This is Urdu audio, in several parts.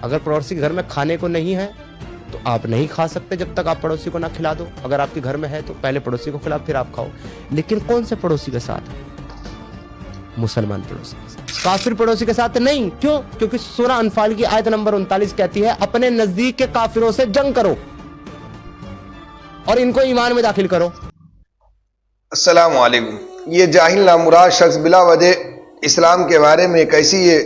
اگر پڑوسی کے گھر میں کھانے کو نہیں ہے تو آپ نہیں کھا سکتے جب تک آپ پڑوسی کو نہ کھلا دو. اگر آپ کے گھر میں ہے تو پہلے پڑوسی کو کھلاؤ پھر آپ کھاؤ. لیکن کون سے پڑوسی کے ساتھ؟ مسلمان پڑوسی کے ساتھ. کافر پڑوسی کے ساتھ نہیں. کیوں؟ کیونکہ سورہ انفال کی آیت نمبر 39 کہتی ہے اپنے نزدیک کے کافروں سے جنگ کرو اور ان کو ایمان میں داخل کرو. السلام علیکم. یہ جاہل نامراد شخص بلا وجہ اسلام کے بارے میں ایک ایسی یہ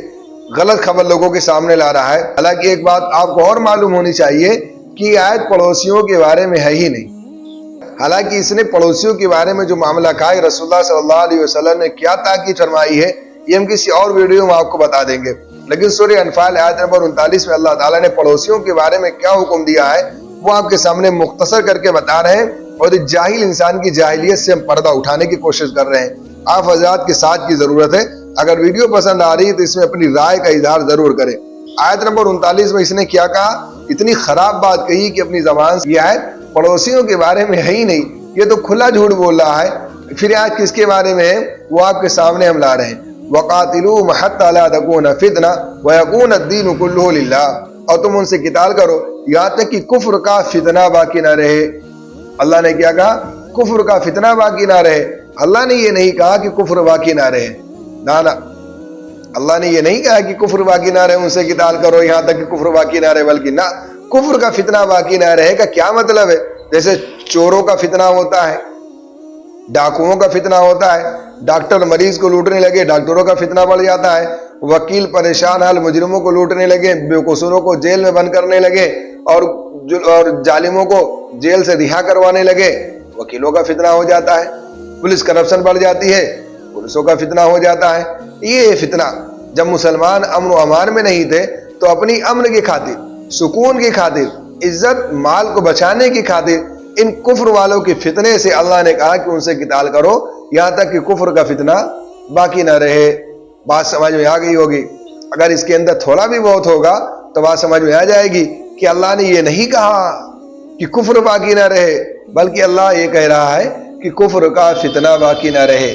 غلط خبر لوگوں کے سامنے لا رہا ہے. حالانکہ ایک بات آپ کو اور معلوم ہونی چاہیے کہ یہ آیت پڑوسیوں کے بارے میں ہے ہی نہیں. حالانکہ اس نے پڑوسیوں کے بارے میں جو معاملہ کہا ہے رسول اللہ صلی اللہ علیہ وسلم نے کیا تاکید فرمائی ہے یہ ہم کسی اور ویڈیو میں آپ کو بتا دیں گے. لیکن سورہ انفال آیت نمبر 39 میں اللہ تعالیٰ نے پڑوسیوں کے بارے میں کیا حکم دیا ہے وہ آپ کے سامنے مختصر کر کے بتا رہے ہیں. اور اس جاہل انسان کی جاہلیت سے ہم پردہ اٹھانے کی کوشش کر رہے ہیں. آپ حضرات کے ساتھ کی ضرورت ہے. اگر ویڈیو پسند آ رہی ہے تو اس میں اپنی رائے کا اظہار ضرور کریں. آیت نمبر 39 میں اس نے کیا کہا؟ اتنی خراب بات کہی کہ اپنی زبان سے یہ آیت پڑوسیوں کے بارے میں ہے ہی نہیں. یہ تو کھلا جھوٹ بول رہا ہے. پھر آج کس کے بارے میں ہے وہ آپ کے سامنے ہم لا رہے ہیں. وَقَاتِلُوهُمْ حَتَّىٰ لَا تَكُونَ فِتْنَةٌ وَيَكُونَ الدِّينُ كُلُّهُ لِلَّهِ. اور تم ان سے قتال کرو یہاں تک کہ کفر کا فتنہ باقی نہ رہے. اللہ نے کیا کہا؟ کفر کا فتنہ باقی نہ رہے. اللہ نے یہ نہیں کہا کہ کفر باقی نہ رہے. نہ اللہ نے یہ نہیں کہا کہ کفر باقی نہ رہے ان سے قتال کرو یہاں تک کہ کفر باقی نہ رہے. بلکہ نہ کفر کا فتنہ باقی نہ رہے کا کیا مطلب ہے؟ جیسے چوروں کا فتنہ ہوتا ہے, ڈاکوؤں کا فتنہ ہوتا ہے, ڈاکٹر مریض کو لوٹنے لگے ڈاکٹروں کا فتنہ بڑھ جاتا ہے, وکیل پریشان حال مجرموں کو لوٹنے لگے, بے قصوروں کو جیل میں بند کرنے لگے اور ظالموں کو جیل سے رہا کروانے لگے, وکیلوں کا فتنہ ہو جاتا ہے. پولیس کرپشن بڑھ جاتی ہے, پولیسوں کا فتنہ ہو جاتا ہے. یہ فتنہ جب مسلمان امن و امان میں نہیں تھے تو اپنی امن کی خاطر, سکون کی خاطر, عزت مال کو بچانے کی خاطر ان کفر والوں کے فتنے سے اللہ نے کہا کہ ان سے قتال کرو یہاں تک کہ کفر کا فتنہ باقی نہ رہے. بات سمجھ میں آ گئی ہوگی. اگر اس کے اندر تھوڑا بھی بہت ہوگا تو بات سمجھ میں آ جائے گی کہ اللہ نے یہ نہیں کہا کہ کفر باقی نہ رہے بلکہ اللہ یہ کہہ رہا ہے کہ کفر کا فتنہ باقی نہ رہے.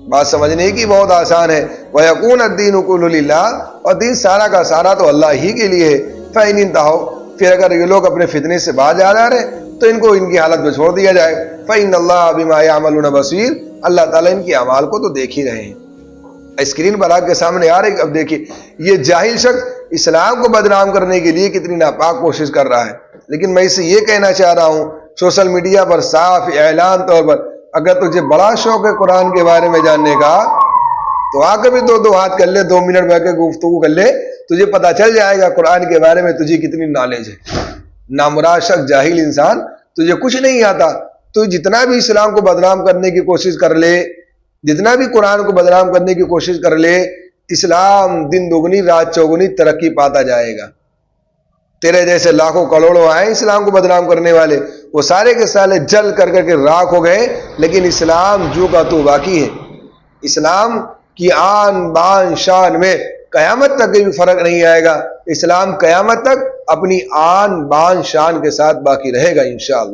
بات سمجھنے کی بہت آسان ہے. وَيَكُونَ الدِّينُ كُلُّهُ لِلَّهِ. اور دین سارا کا سارا تو اللہ ہی کے لیے ہے. فَإِنِ انْتَهَوْا. پھر اگر یہ لوگ اپنے فتنے سے باز آ رہے تو ان کو ان کی حالت میں چھوڑ دیا جائے. فَإِنَّ اللَّهَ بِمَا يَعْمَلُونَ بَصِيرٌ. اللہ تعالیٰ ان کی اعمال کو تو دیکھ ہی رہے ہیں. اسکرین پر آپ کے سامنے آ رہے. اب دیکھیے یہ جاہل شخص اسلام کو بدنام کرنے کے لیے کتنی ناپاک کوشش کر رہا ہے. لیکن میں اسے یہ کہنا چاہ رہا ہوں سوشل میڈیا پر صاف اعلان طور پر اگر تجھے بڑا شوق ہے قرآن کے بارے میں جاننے کا تو آ کے بھی دو ہاتھ کر لے, 2 منٹ بیٹھ کے گفتگو کر لے, تجھے پتا چل جائے گا قرآن کے بارے میں تجھے کتنی نالج ہے. نامراد شخص جاہل انسان تجھے کچھ نہیں آتا. تو جتنا بھی اسلام کو بدنام کرنے کی کوشش کر لے, جتنا بھی قرآن کو بدنام کرنے کی کوشش کر لے, اسلام دن دگنی رات چوگنی ترقی پاتا جائے گا. تیرے جیسے لاکھوں کروڑوں آئے اسلام کو بدنام کرنے والے, وہ سارے کے سارے جل کر کے راکھ ہو گئے. لیکن اسلام جو کا تو باقی ہے. اسلام کی آن بان شان میں قیامت تک بھی فرق نہیں آئے گا. اسلام قیامت تک اپنی آن بان شان کے ساتھ باقی رہے گا انشاءاللہ.